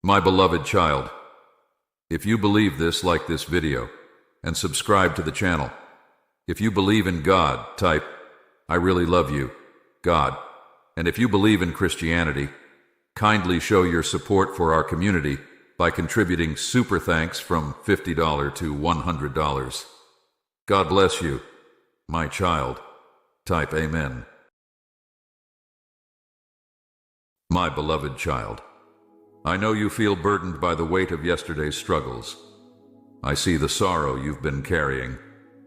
My beloved child, if you believe this, like this video and subscribe to the channel. If you believe in God, type, "I really love you, God." And if you believe in Christianity, kindly show your support for our community by contributing super thanks from $50 to $100. God bless you, my child. Type Amen. My beloved child, I know you feel burdened by the weight of yesterday's struggles. I see the sorrow you've been carrying,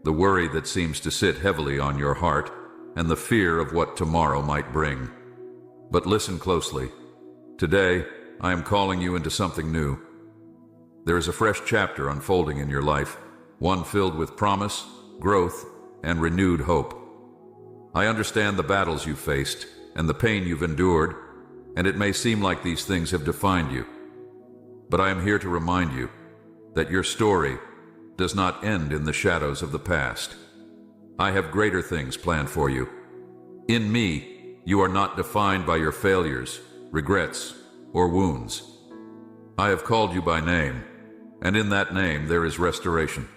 the worry that seems to sit heavily on your heart, and the fear of what tomorrow might bring. But listen closely. Today, I am calling you into something new. There is a fresh chapter unfolding in your life, one filled with promise, growth, and renewed hope. I understand the battles you've faced and the pain you've endured, and it may seem like these things have defined you. But I am here to remind you that your story does not end in the shadows of the past. I have greater things planned for you. In me, you are not defined by your failures, regrets, or wounds. I have called you by name, and in that name there is restoration.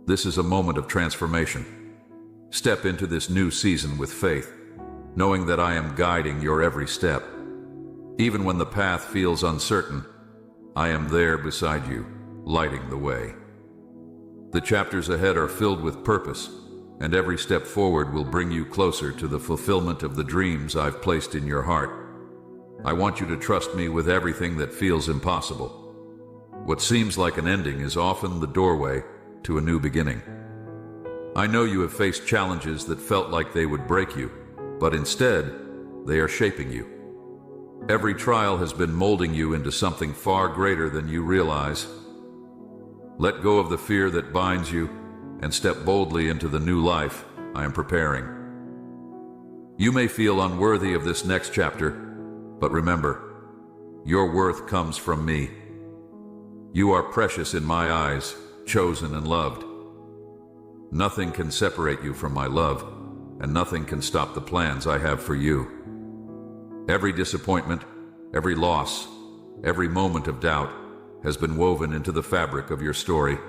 This is a moment of transformation. Step into this new season with faith, knowing that I am guiding your every step. Even when the path feels uncertain, I am there beside you, lighting the way. The chapters ahead are filled with purpose, and every step forward will bring you closer to the fulfillment of the dreams I've placed in your heart. I want you to trust me with everything that feels impossible. What seems like an ending is often the doorway to a new beginning. I know you have faced challenges that felt like they would break you, but instead, they are shaping you. Every trial has been molding you into something far greater than you realize. Let go of the fear that binds you and step boldly into the new life I am preparing. You may feel unworthy of this next chapter, but remember, your worth comes from me. You are precious in my eyes, chosen and loved. Nothing can separate you from my love, and nothing can stop the plans I have for you. Every disappointment, every loss, every moment of doubt has been woven into the fabric of your story,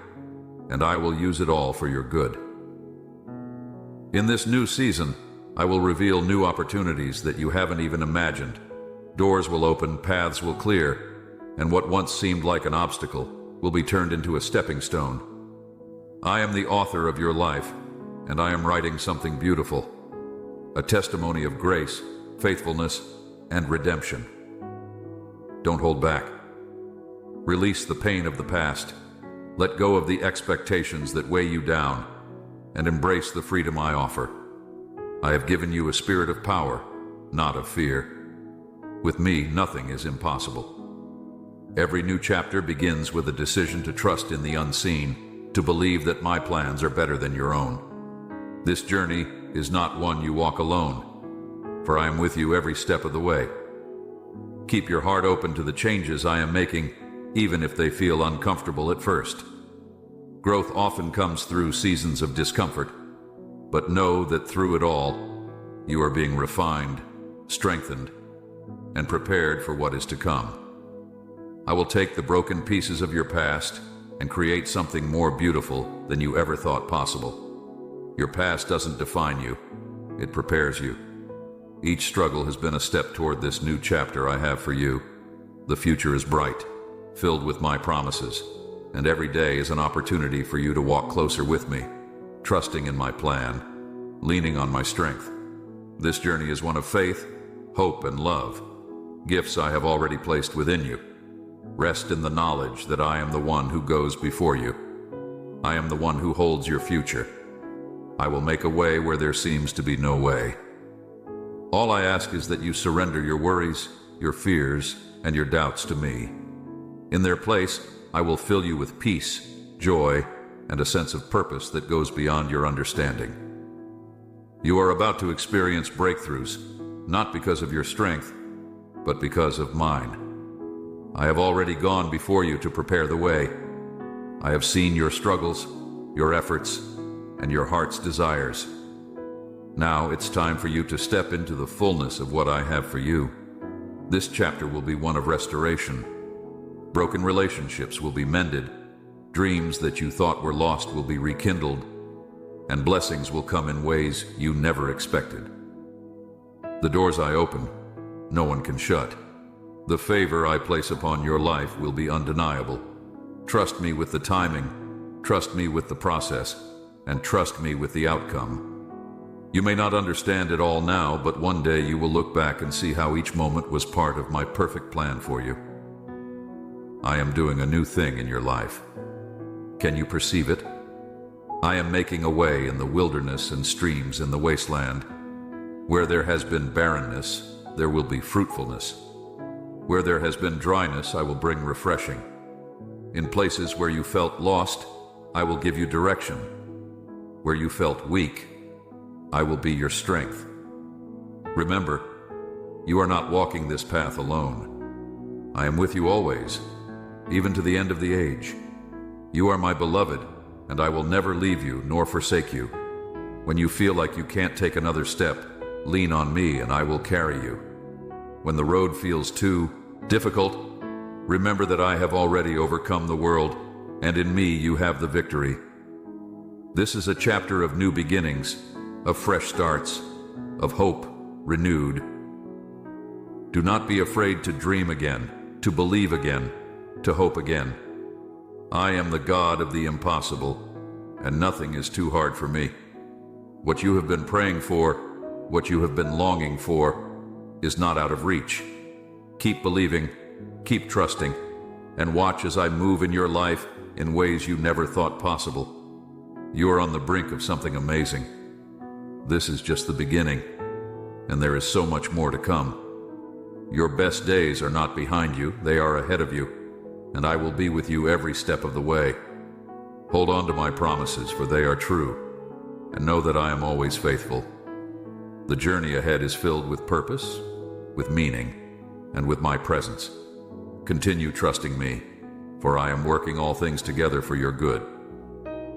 and I will use it all for your good. In this new season, I will reveal new opportunities that you haven't even imagined. Doors will open, paths will clear, and what once seemed like an obstacle will be turned into a stepping stone. I am the author of your life, and I am writing something beautiful, a testimony of grace, faithfulness, and redemption. Don't hold back. Release the pain of the past. Let go of the expectations that weigh you down, and embrace the freedom I offer. I have given you a spirit of power, not of fear. With me, nothing is impossible. Every new chapter begins with a decision to trust in the unseen, to believe that my plans are better than your own. This journey is not one you walk alone, for I am with you every step of the way. Keep your heart open to the changes I am making, even if they feel uncomfortable at first. Growth often comes through seasons of discomfort, but know that through it all, you are being refined, strengthened, and prepared for what is to come. I will take the broken pieces of your past and create something more beautiful than you ever thought possible. Your past doesn't define you, it prepares you. Each struggle has been a step toward this new chapter I have for you. The future is bright, filled with my promises, and every day is an opportunity for you to walk closer with me, trusting in my plan, leaning on my strength. This journey is one of faith, hope, and love, gifts I have already placed within you. Rest in the knowledge that I am the one who goes before you. I am the one who holds your future. I will make a way where there seems to be no way. All I ask is that you surrender your worries, your fears, and your doubts to me. In their place, I will fill you with peace, joy, and a sense of purpose that goes beyond your understanding. You are about to experience breakthroughs, not because of your strength, but because of mine. I have already gone before you to prepare the way. I have seen your struggles, your efforts, and your heart's desires. Now it's time for you to step into the fullness of what I have for you. This chapter will be one of restoration, Broken relationships will be mended. Dreams that you thought were lost will be rekindled, and blessings will come in ways you never expected. The doors I open, no one can shut. The favor I place upon your life will be undeniable. Trust me with the timing, trust me with the process, and trust me with the outcome. You may not understand it all now, but one day you will look back and see how each moment was part of my perfect plan for you. I am doing a new thing in your life. Can you perceive it? I am making a way in the wilderness and streams in the wasteland. Where there has been barrenness, there will be fruitfulness. Where there has been dryness, I will bring refreshing. In places where you felt lost, I will give you direction. Where you felt weak, I will be your strength. Remember, you are not walking this path alone. I am with you always, even to the end of the age. You are my beloved, and I will never leave you nor forsake you. When you feel like you can't take another step, lean on me and I will carry you. When the road feels too difficult, remember that I have already overcome the world, and in me you have the victory. This is a chapter of new beginnings, of fresh starts, of hope renewed. Do not be afraid to dream again, to believe again, to hope again. I am the God of the impossible, and nothing is too hard for me. What you have been praying for, what you have been longing for, is not out of reach. Keep believing, keep trusting, and watch as I move in your life in ways you never thought possible. You are on the brink of something amazing. This is just the beginning, and there is so much more to come. Your best days are not behind you, they are ahead of you, and I will be with you every step of the way. Hold on to my promises, for they are true, and know that I am always faithful. The journey ahead is filled with purpose, with meaning, and with my presence. Continue trusting me, for I am working all things together for your good.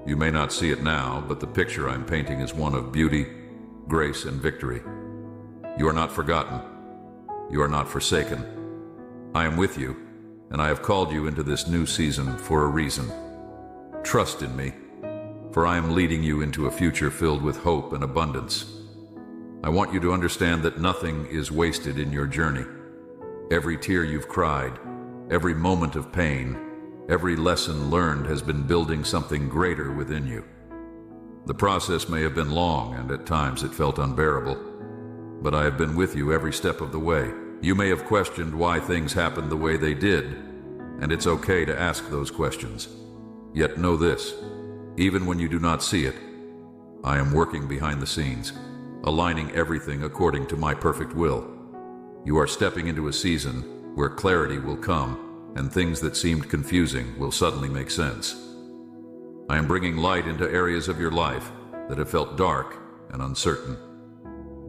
You may not see it now, but the picture I'm painting is one of beauty, grace, and victory. You are not forgotten. You are not forsaken. I am with you, and I have called you into this new season for a reason. Trust in me, for I am leading you into a future filled with hope and abundance. I want you to understand that nothing is wasted in your journey. Every tear you've cried, every moment of pain, every lesson learned has been building something greater within you. The process may have been long, and at times it felt unbearable, but I have been with you every step of the way. You may have questioned why things happened the way they did, and it's okay to ask those questions. Yet know this, even when you do not see it, I am working behind the scenes, aligning everything according to my perfect will. You are stepping into a season where clarity will come, and things that seemed confusing will suddenly make sense. I am bringing light into areas of your life that have felt dark and uncertain.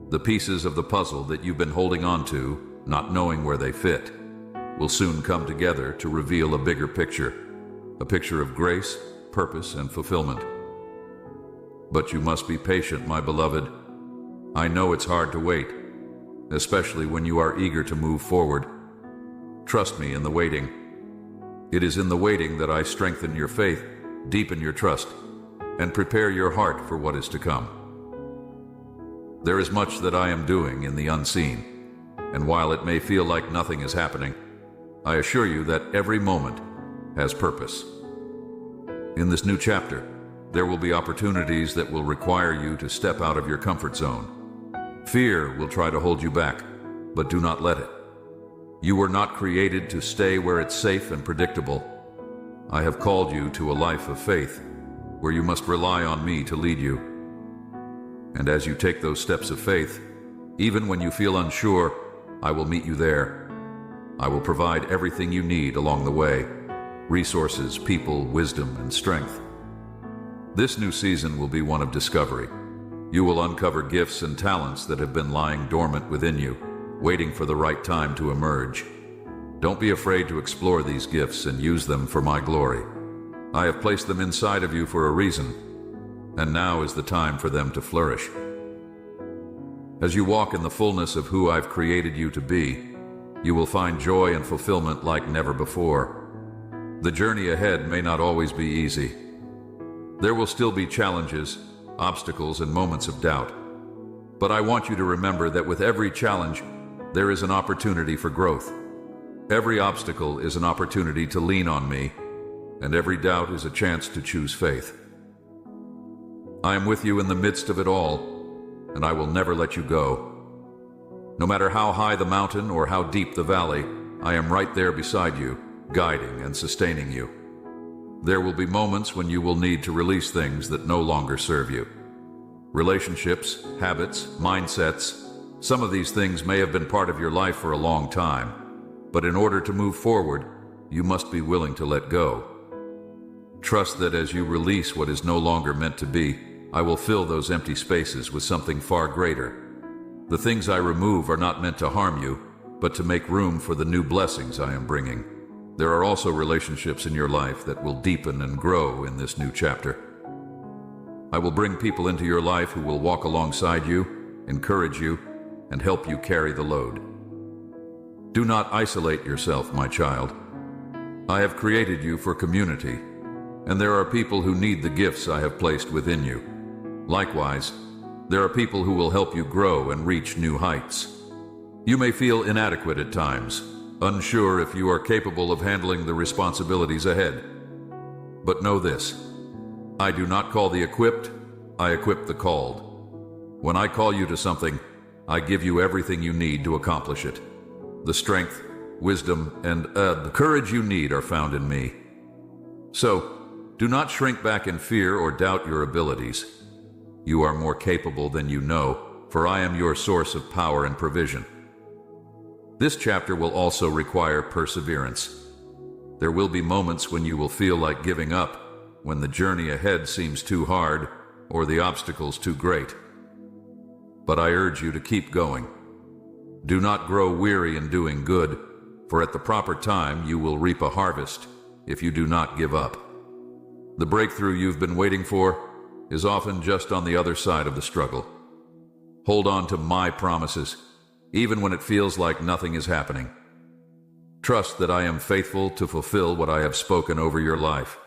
The pieces of the puzzle that you've been holding on to, not knowing where they fit, will soon come together to reveal a bigger picture, a picture of grace, purpose, and fulfillment. But you must be patient, my beloved. I know it's hard to wait, especially when you are eager to move forward. Trust me in the waiting. It is in the waiting that I strengthen your faith, deepen your trust, and prepare your heart for what is to come. There is much that I am doing in the unseen, and while it may feel like nothing is happening, I assure you that every moment has purpose. In this new chapter, there will be opportunities that will require you to step out of your comfort zone. Fear will try to hold you back, but do not let it. You were not created to stay where it's safe and predictable. I have called you to a life of faith, where you must rely on me to lead you. And as you take those steps of faith, even when you feel unsure, I will meet you there. I will provide everything you need along the way: resources, people, wisdom, and strength. This new season will be one of discovery. You will uncover gifts and talents that have been lying dormant within you, waiting for the right time to emerge. Don't be afraid to explore these gifts and use them for my glory. I have placed them inside of you for a reason, and now is the time for them to flourish. As you walk in the fullness of who I've created you to be, you will find joy and fulfillment like never before. The journey ahead may not always be easy. There will still be challenges, obstacles, and moments of doubt. But I want you to remember that with every challenge, there is an opportunity for growth. Every obstacle is an opportunity to lean on me, and every doubt is a chance to choose faith. I am with you in the midst of it all, and I will never let you go. No matter how high the mountain or how deep the valley, I am right there beside you, guiding and sustaining you. There will be moments when you will need to release things that no longer serve you. Relationships, habits, mindsets, some of these things may have been part of your life for a long time, but in order to move forward, you must be willing to let go. Trust that as you release what is no longer meant to be, I will fill those empty spaces with something far greater. The things I remove are not meant to harm you, but to make room for the new blessings I am bringing. There are also relationships in your life that will deepen and grow in this new chapter. I will bring people into your life who will walk alongside you, encourage you, and help you carry the load. Do not isolate yourself, my child. I have created you for community, and there are people who need the gifts I have placed within you. Likewise, there are people who will help you grow and reach new heights. You may feel inadequate at times, unsure if you are capable of handling the responsibilities ahead. But know this, I do not call the equipped, I equip the called. When I call you to something, I give you everything you need to accomplish it. The strength, wisdom, and the courage you need are found in me. So, do not shrink back in fear or doubt your abilities. You are more capable than you know, for I am your source of power and provision. This chapter will also require perseverance. There will be moments when you will feel like giving up, when the journey ahead seems too hard or the obstacles too great. But I urge you to keep going. Do not grow weary in doing good, for at the proper time you will reap a harvest if you do not give up. The breakthrough you've been waiting for is often just on the other side of the struggle. Hold on to my promises, even when it feels like nothing is happening. Trust that I am faithful to fulfill what I have spoken over your life.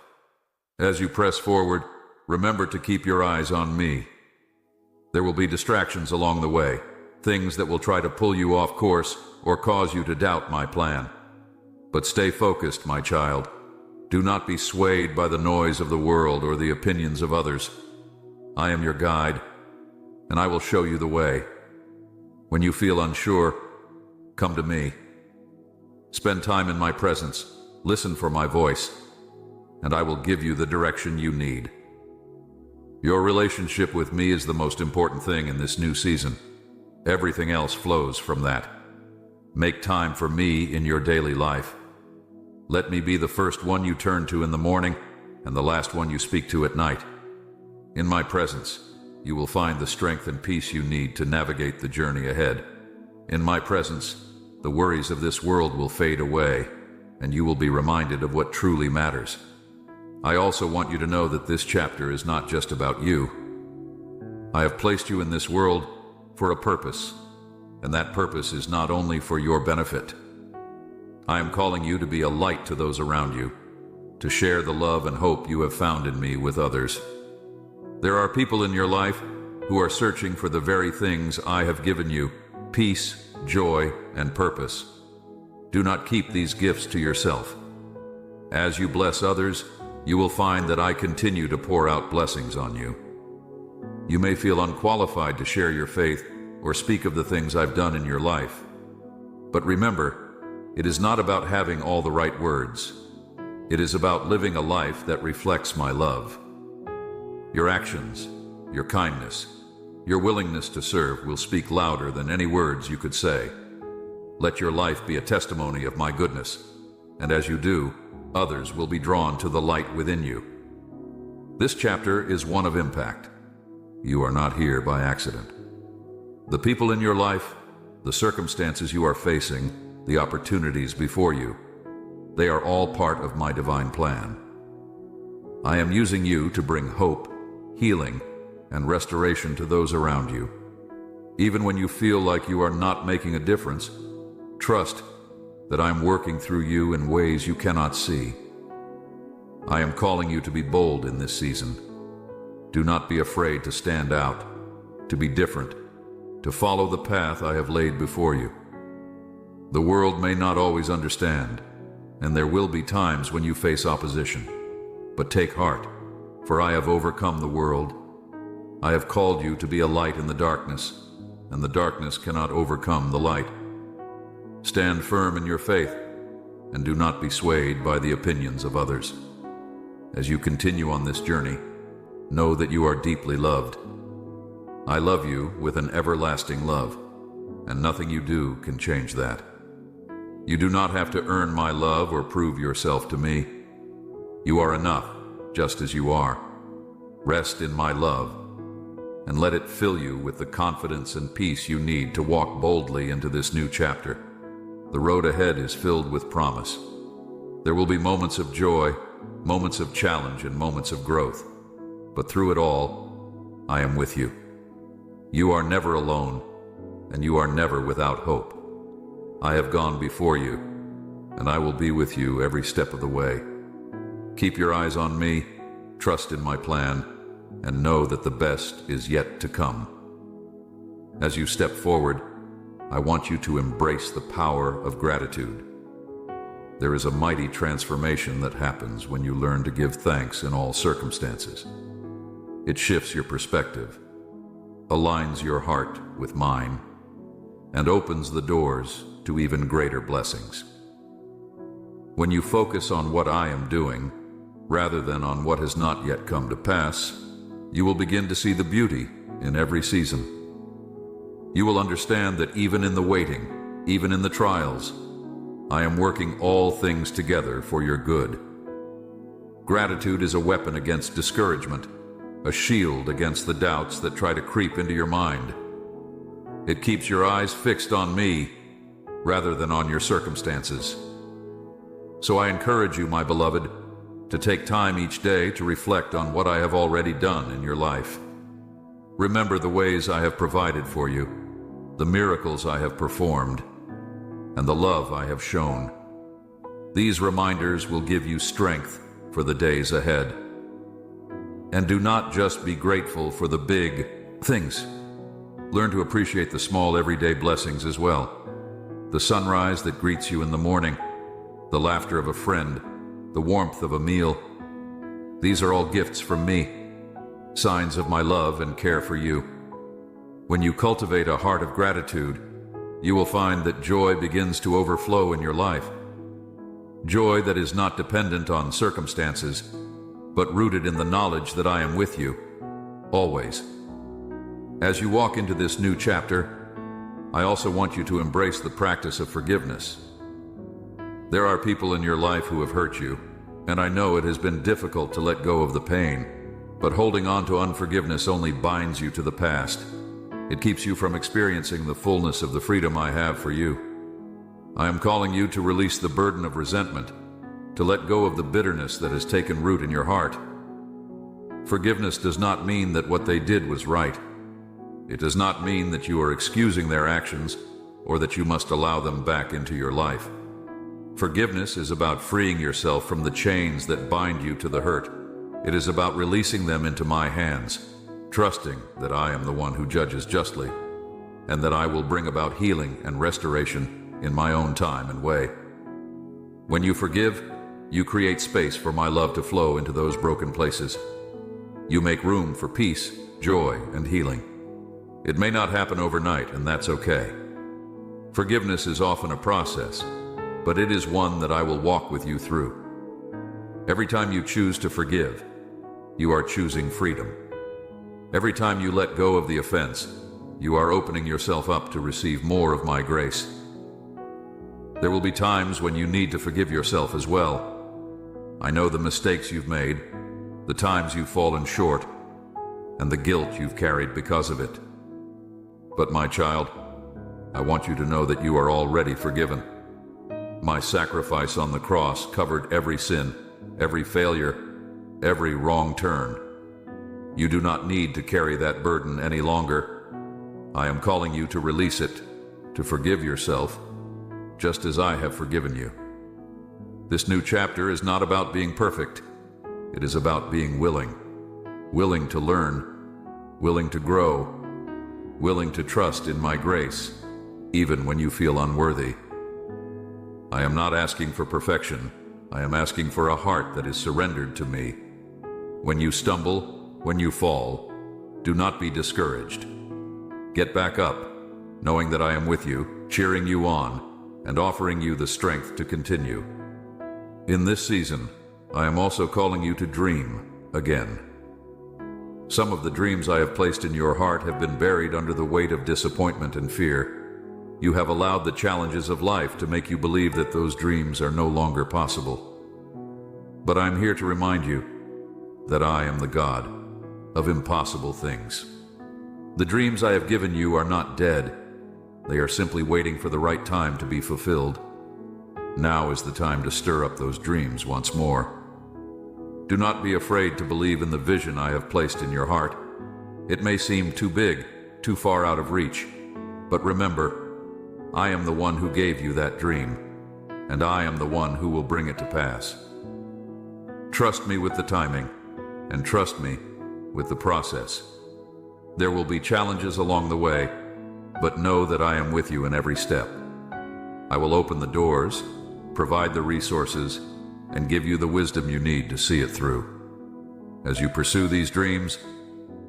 As you press forward, remember to keep your eyes on me. There will be distractions along the way, things that will try to pull you off course or cause you to doubt my plan. But stay focused, my child. Do not be swayed by the noise of the world or the opinions of others. I am your guide, and I will show you the way. When you feel unsure, come to me. Spend time in my presence, listen for my voice, and I will give you the direction you need. Your relationship with me is the most important thing in this new season. Everything else flows from that. Make time for me in your daily life. Let me be the first one you turn to in the morning and the last one you speak to at night. In my presence, you will find the strength and peace you need to navigate the journey ahead. In my presence, the worries of this world will fade away, and you will be reminded of what truly matters. I also want you to know that this chapter is not just about you. I have placed you in this world for a purpose, and that purpose is not only for your benefit. I am calling you to be a light to those around you, to share the love and hope you have found in me with others. There are people in your life who are searching for the very things I have given you: peace, joy, and purpose. Do not keep these gifts to yourself. As you bless others, you will find that I continue to pour out blessings on you. You may feel unqualified to share your faith or speak of the things I've done in your life. But remember, it is not about having all the right words. It is about living a life that reflects my love. Your actions, your kindness, your willingness to serve will speak louder than any words you could say. Let your life be a testimony of my goodness, and as you do, others will be drawn to the light within you. This chapter is one of impact. You are not here by accident. The people in your life, the circumstances you are facing, the opportunities before you, they are all part of my divine plan. I am using you to bring hope, healing, and restoration to those around you. Even when you feel like you are not making a difference, trust that I am working through you in ways you cannot see. I am calling you to be bold in this season. Do not be afraid to stand out, to be different, to follow the path I have laid before you. The world may not always understand, and there will be times when you face opposition. But take heart, for I have overcome the world. I have called you to be a light in the darkness, and the darkness cannot overcome the light. Stand firm in your faith, and do not be swayed by the opinions of others. As you continue on this journey, know that you are deeply loved. I love you with an everlasting love, and nothing you do can change that. You do not have to earn my love or prove yourself to me. You are enough, just as you are. Rest in my love, and let it fill you with the confidence and peace you need to walk boldly into this new chapter. The road ahead is filled with promise. There will be moments of joy, moments of challenge, and moments of growth. But through it all, I am with you. You are never alone, and you are never without hope. I have gone before you, and I will be with you every step of the way. Keep your eyes on me, trust in my plan, and know that the best is yet to come. As you step forward, I want you to embrace the power of gratitude. There is a mighty transformation that happens when you learn to give thanks in all circumstances. It shifts your perspective, aligns your heart with mine, and opens the doors to even greater blessings. When you focus on what I am doing, rather than on what has not yet come to pass, you will begin to see the beauty in every season. You will understand that even in the waiting, even in the trials, I am working all things together for your good. Gratitude is a weapon against discouragement, a shield against the doubts that try to creep into your mind. It keeps your eyes fixed on me rather than on your circumstances. So I encourage you, my beloved, to take time each day to reflect on what I have already done in your life. Remember the ways I have provided for you, the miracles I have performed, and the love I have shown. These reminders will give you strength for the days ahead. And do not just be grateful for the big things. Learn to appreciate the small everyday blessings as well. The sunrise that greets you in the morning, the laughter of a friend, the warmth of a meal. These are all gifts from me, signs of my love and care for you. When you cultivate a heart of gratitude, you will find that joy begins to overflow in your life. Joy that is not dependent on circumstances, but rooted in the knowledge that I am with you, always. As you walk into this new chapter, I also want you to embrace the practice of forgiveness. There are people in your life who have hurt you, and I know it has been difficult to let go of the pain, but holding on to unforgiveness only binds you to the past. It keeps you from experiencing the fullness of the freedom I have for you. I am calling you to release the burden of resentment, to let go of the bitterness that has taken root in your heart. Forgiveness does not mean that what they did was right. It does not mean that you are excusing their actions or that you must allow them back into your life. Forgiveness is about freeing yourself from the chains that bind you to the hurt. It is about releasing them into my hands, trusting that I am the one who judges justly, and that I will bring about healing and restoration in my own time and way. When you forgive, you create space for my love to flow into those broken places. You make room for peace, joy, and healing. It may not happen overnight, and that's okay. Forgiveness is often a process, but it is one that I will walk with you through. Every time you choose to forgive, you are choosing freedom. Every time you let go of the offense, you are opening yourself up to receive more of my grace. There will be times when you need to forgive yourself as well. I know the mistakes you've made, the times you've fallen short, and the guilt you've carried because of it. But my child, I want you to know that you are already forgiven. My sacrifice on the cross covered every sin, every failure, every wrong turn. You do not need to carry that burden any longer. I am calling you to release it, to forgive yourself, just as I have forgiven you. This new chapter is not about being perfect. It is about being willing. Willing to learn, willing to grow, willing to trust in my grace, even when you feel unworthy. I am not asking for perfection. I am asking for a heart that is surrendered to me. When you stumble, when you fall, do not be discouraged. Get back up, knowing that I am with you, cheering you on, and offering you the strength to continue. In this season, I am also calling you to dream again. Some of the dreams I have placed in your heart have been buried under the weight of disappointment and fear. You have allowed the challenges of life to make you believe that those dreams are no longer possible. But I'm here to remind you that I am the God of impossible things. The dreams I have given you are not dead. They are simply waiting for the right time to be fulfilled. Now is the time to stir up those dreams once more. Do not be afraid to believe in the vision I have placed in your heart. It may seem too big, too far out of reach, but remember, I am the one who gave you that dream, and I am the one who will bring it to pass. Trust me with the timing, and trust me with the process. There will be challenges along the way, but know that I am with you in every step. I will open the doors, provide the resources, and give you the wisdom you need to see it through. As you pursue these dreams,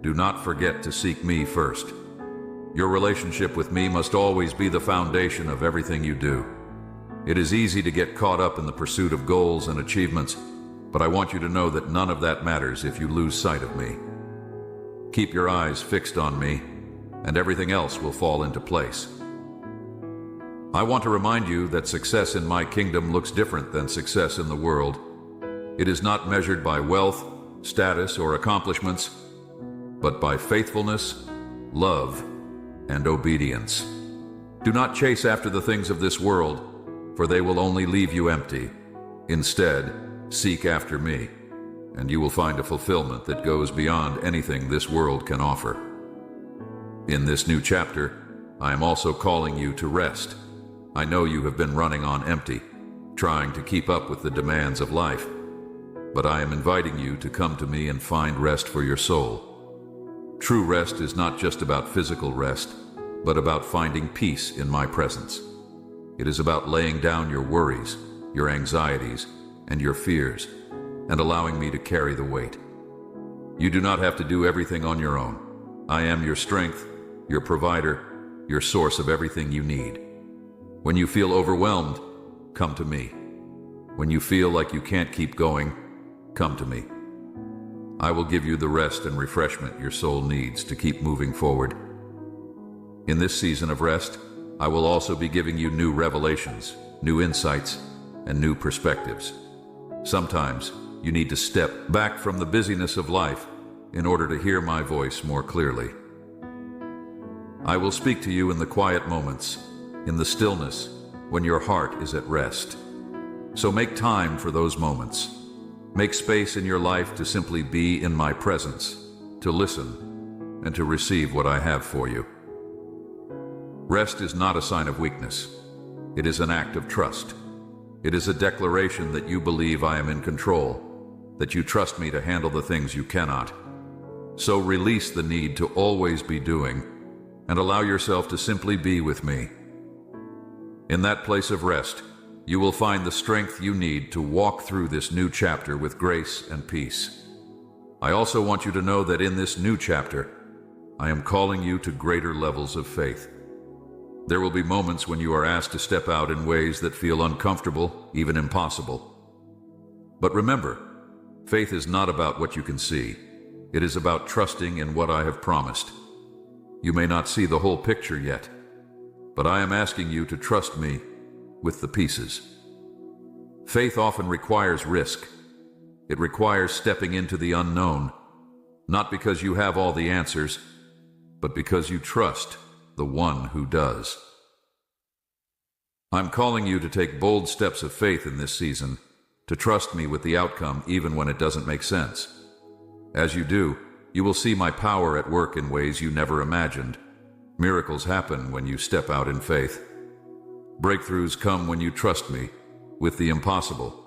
do not forget to seek me first. Your relationship with me must always be the foundation of everything you do. It is easy to get caught up in the pursuit of goals and achievements, but I want you to know that none of that matters if you lose sight of me. Keep your eyes fixed on me, and everything else will fall into place. I want to remind you that success in my kingdom looks different than success in the world. It is not measured by wealth, status, or accomplishments, but by faithfulness, love, and obedience. Do not chase after the things of this world, for they will only leave you empty. Instead, seek after me, and you will find a fulfillment that goes beyond anything this world can offer. In this new chapter, I am also calling you to rest. I know you have been running on empty, trying to keep up with the demands of life, but I am inviting you to come to me and find rest for your soul. True rest is not just about physical rest, but about finding peace in my presence. It is about laying down your worries, your anxieties, and your fears, and allowing me to carry the weight. You do not have to do everything on your own. I am your strength, your provider, your source of everything you need. When you feel overwhelmed, come to me. When you feel like you can't keep going, come to me. I will give you the rest and refreshment your soul needs to keep moving forward. In this season of rest, I will also be giving you new revelations, new insights, and new perspectives. Sometimes you need to step back from the busyness of life in order to hear my voice more clearly. I will speak to you in the quiet moments, in the stillness, when your heart is at rest. So make time for those moments. Make space in your life to simply be in my presence, to listen, and to receive what I have for you. Rest is not a sign of weakness. It is an act of trust. It is a declaration that you believe I am in control, that you trust me to handle the things you cannot. So release the need to always be doing, and allow yourself to simply be with me. In that place of rest, you will find the strength you need to walk through this new chapter with grace and peace. I also want you to know that in this new chapter, I am calling you to greater levels of faith. There will be moments when you are asked to step out in ways that feel uncomfortable, even impossible. But remember, faith is not about what you can see. It is about trusting in what I have promised. You may not see the whole picture yet, but I am asking you to trust me with the pieces. Faith often requires risk. It requires stepping into the unknown, not because you have all the answers, but because you trust the one who does. I'm calling you to take bold steps of faith in this season, to trust me with the outcome even when it doesn't make sense. As you do, you will see my power at work in ways you never imagined. Miracles happen when you step out in faith. Breakthroughs come when you trust me with the impossible.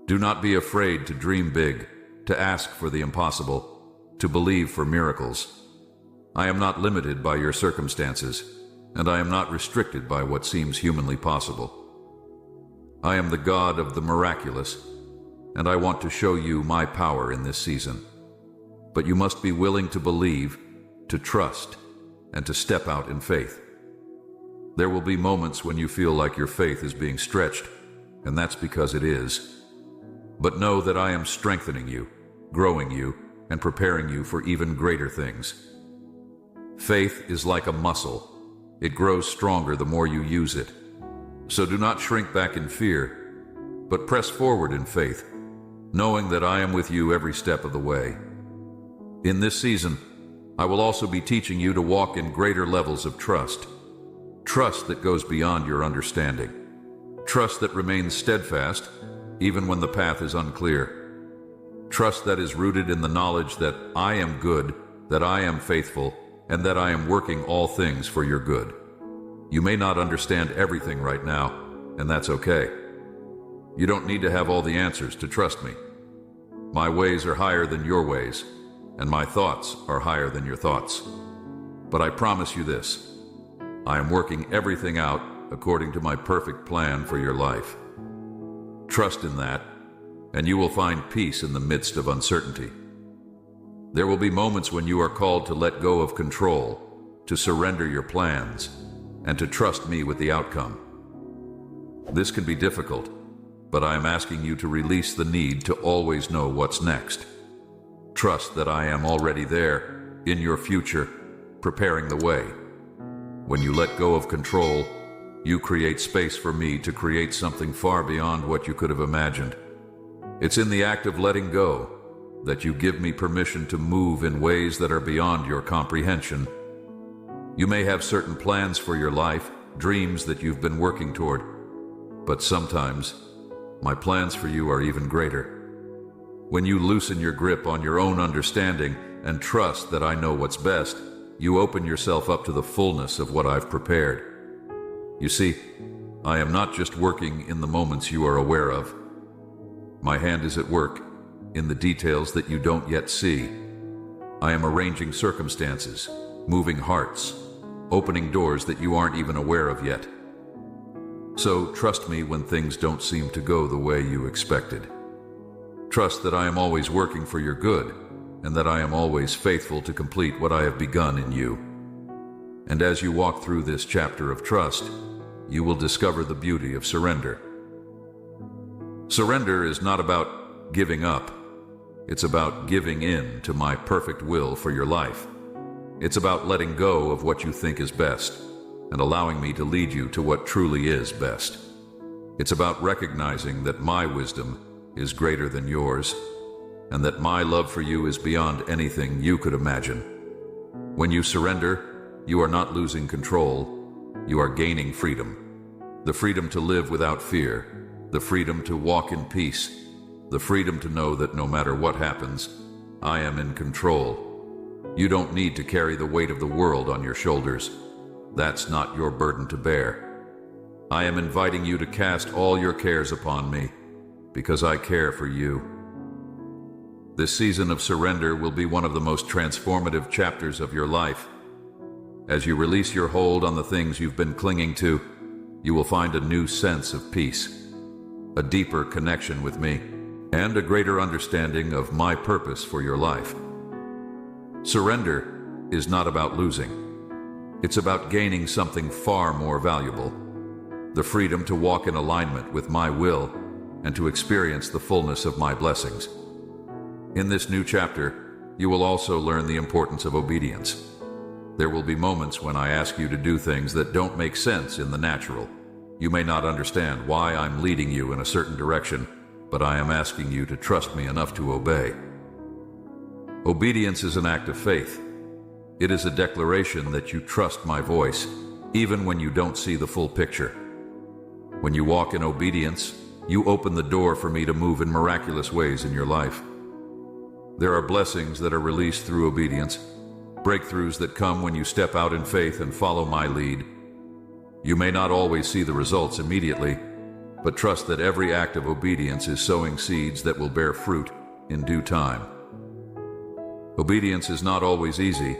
Do not be afraid to dream big, to ask for the impossible, to believe for miracles. I am not limited by your circumstances, and I am not restricted by what seems humanly possible. I am the God of the miraculous, and I want to show you my power in this season. But you must be willing to believe, to trust, and to step out in faith. There will be moments when you feel like your faith is being stretched, and that's because it is. But know that I am strengthening you, growing you, and preparing you for even greater things. Faith is like a muscle. It grows stronger the more you use it. So do not shrink back in fear, but press forward in faith, knowing that I am with you every step of the way. In this season, I will also be teaching you to walk in greater levels of trust. Trust that goes beyond your understanding. Trust that remains steadfast, even when the path is unclear. Trust that is rooted in the knowledge that I am good, that I am faithful, and that I am working all things for your good. You may not understand everything right now, and that's okay. You don't need to have all the answers to trust me. My ways are higher than your ways, and my thoughts are higher than your thoughts. But I promise you this: I am working everything out according to my perfect plan for your life. Trust in that, and you will find peace in the midst of uncertainty. There will be moments when you are called to let go of control, to surrender your plans, and to trust me with the outcome. This can be difficult, but I am asking you to release the need to always know what's next. Trust that I am already there, in your future, preparing the way. When you let go of control, you create space for me to create something far beyond what you could have imagined. It's in the act of letting go that you give me permission to move in ways that are beyond your comprehension. You may have certain plans for your life, dreams that you've been working toward, but sometimes my plans for you are even greater. When you loosen your grip on your own understanding and trust that I know what's best, you open yourself up to the fullness of what I've prepared. You see, I am not just working in the moments you are aware of. My hand is at work in the details that you don't yet see. I am arranging circumstances, moving hearts, opening doors that you aren't even aware of yet. So trust me when things don't seem to go the way you expected. Trust that I am always working for your good, and that I am always faithful to complete what I have begun in you. And as you walk through this chapter of trust, you will discover the beauty of surrender. Surrender is not about giving up. It's about giving in to my perfect will for your life. It's about letting go of what you think is best and allowing me to lead you to what truly is best. It's about recognizing that my wisdom is greater than yours, and that my love for you is beyond anything you could imagine. When you surrender, you are not losing control, you are gaining freedom. The freedom to live without fear, the freedom to walk in peace, the freedom to know that no matter what happens, I am in control. You don't need to carry the weight of the world on your shoulders. That's not your burden to bear. I am inviting you to cast all your cares upon me, because I care for you. This season of surrender will be one of the most transformative chapters of your life. As you release your hold on the things you've been clinging to, you will find a new sense of peace, a deeper connection with me, and a greater understanding of my purpose for your life. Surrender is not about losing. It's about gaining something far more valuable, the freedom to walk in alignment with my will and to experience the fullness of my blessings. In this new chapter, you will also learn the importance of obedience. There will be moments when I ask you to do things that don't make sense in the natural. You may not understand why I'm leading you in a certain direction, but I am asking you to trust me enough to obey. Obedience is an act of faith. It is a declaration that you trust my voice, even when you don't see the full picture. When you walk in obedience, you open the door for me to move in miraculous ways in your life. There are blessings that are released through obedience, breakthroughs that come when you step out in faith and follow my lead. You may not always see the results immediately, but trust that every act of obedience is sowing seeds that will bear fruit in due time. Obedience is not always easy,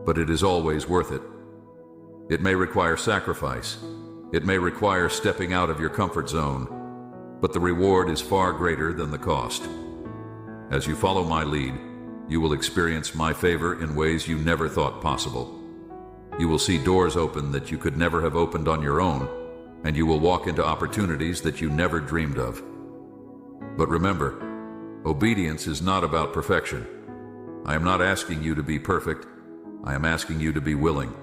but it is always worth it. It may require sacrifice. It may require stepping out of your comfort zone, but the reward is far greater than the cost. As you follow my lead, you will experience my favor in ways you never thought possible. You will see doors open that you could never have opened on your own, and you will walk into opportunities that you never dreamed of. But remember, obedience is not about perfection. I am not asking you to be perfect. I am asking you to be willing.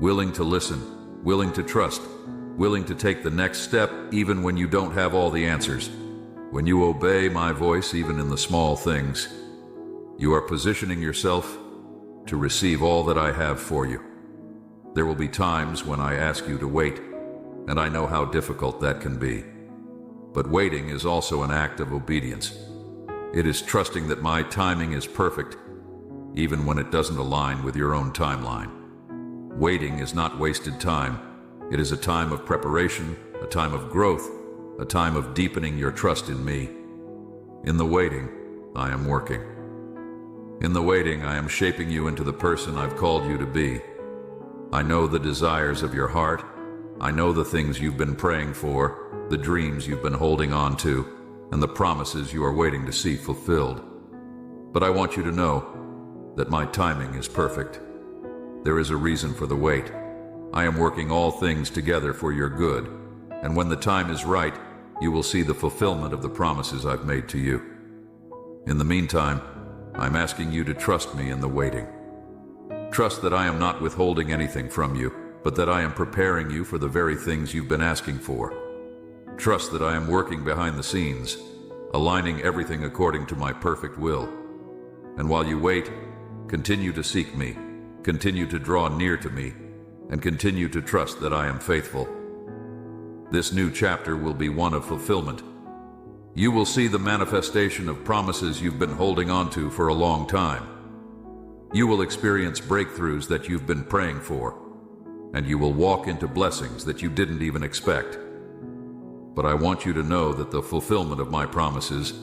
Willing to listen, willing to trust, willing to take the next step even when you don't have all the answers. When you obey my voice even in the small things, you are positioning yourself to receive all that I have for you. There will be times when I ask you to wait, and I know how difficult that can be. But waiting is also an act of obedience. It is trusting that my timing is perfect, even when it doesn't align with your own timeline. Waiting is not wasted time. It is a time of preparation, a time of growth, a time of deepening your trust in me. In the waiting, I am working. In the waiting, I am shaping you into the person I've called you to be. I know the desires of your heart. I know the things you've been praying for, the dreams you've been holding on to, and the promises you are waiting to see fulfilled. But I want you to know that my timing is perfect. There is a reason for the wait. I am working all things together for your good, and when the time is right, you will see the fulfillment of the promises I've made to you. In the meantime, I'm asking you to trust me in the waiting. Trust that I am not withholding anything from you, but that I am preparing you for the very things you've been asking for. Trust that I am working behind the scenes, aligning everything according to my perfect will. And while you wait, continue to seek me, continue to draw near to me, and continue to trust that I am faithful. This new chapter will be one of fulfillment. You will see the manifestation of promises you've been holding on to for a long time. You will experience breakthroughs that you've been praying for, and you will walk into blessings that you didn't even expect. But I want you to know that the fulfillment of my promises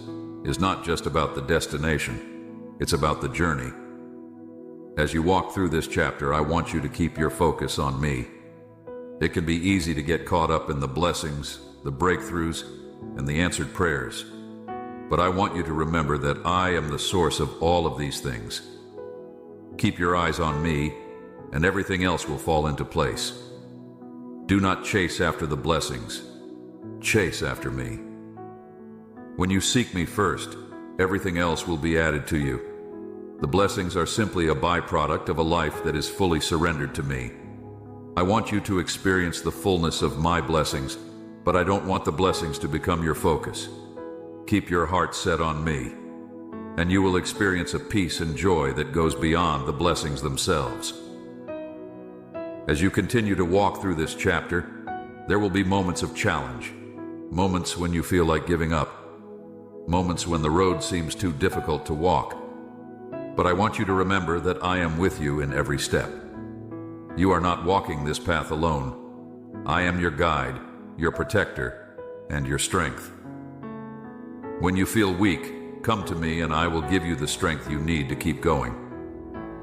is not just about the destination, it's about the journey. As you walk through this chapter, I want you to keep your focus on me. It can be easy to get caught up in the blessings, the breakthroughs, and the answered prayers. But I want you to remember that I am the source of all of these things. Keep your eyes on me, and everything else will fall into place. Do not chase after the blessings. Chase after me. When you seek me first, everything else will be added to you. The blessings are simply a byproduct of a life that is fully surrendered to me. I want you to experience the fullness of my blessings, but I don't want the blessings to become your focus. Keep your heart set on me, and you will experience a peace and joy that goes beyond the blessings themselves. As you continue to walk through this chapter, there will be moments of challenge, moments when you feel like giving up, moments when the road seems too difficult to walk. But I want you to remember that I am with you in every step. You are not walking this path alone. I am your guide, your protector, and your strength. When you feel weak, come to me and I will give you the strength you need to keep going.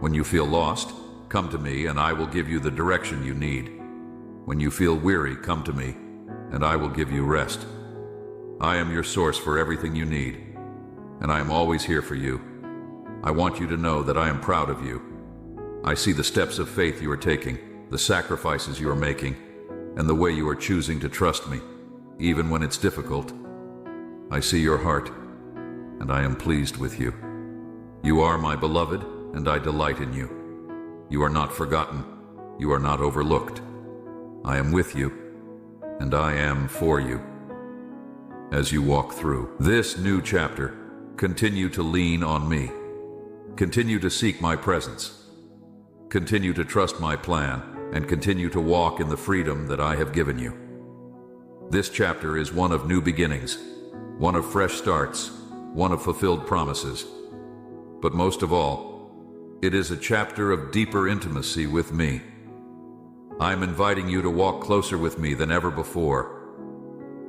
When you feel lost, come to me and I will give you the direction you need. When you feel weary, come to me and I will give you rest. I am your source for everything you need, and I am always here for you. I want you to know that I am proud of you. I see the steps of faith you are taking, the sacrifices you are making, and the way you are choosing to trust me, even when it's difficult. I see your heart, and I am pleased with you. You are my beloved, and I delight in you. You are not forgotten. You are not overlooked. I am with you, and I am for you. As you walk through this new chapter, continue to lean on me. Continue to seek my presence. Continue to trust my plan, and continue to walk in the freedom that I have given you. This chapter is one of new beginnings, one of fresh starts, one of fulfilled promises. But most of all, it is a chapter of deeper intimacy with me. I'm inviting you to walk closer with me than ever before.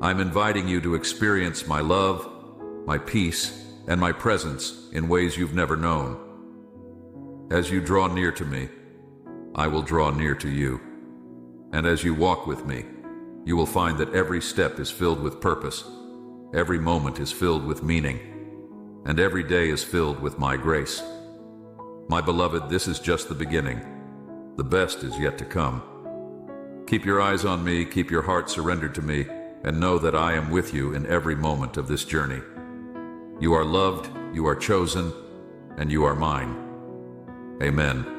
I'm inviting you to experience my love, my peace, and my presence in ways you've never known. As you draw near to me, I will draw near to you. And as you walk with me, you will find that every step is filled with purpose, every moment is filled with meaning, and every day is filled with my grace. My beloved, this is just the beginning. The best is yet to come. Keep your eyes on me, keep your heart surrendered to me, and know that I am with you in every moment of this journey. You are loved, you are chosen, and you are mine. Amen.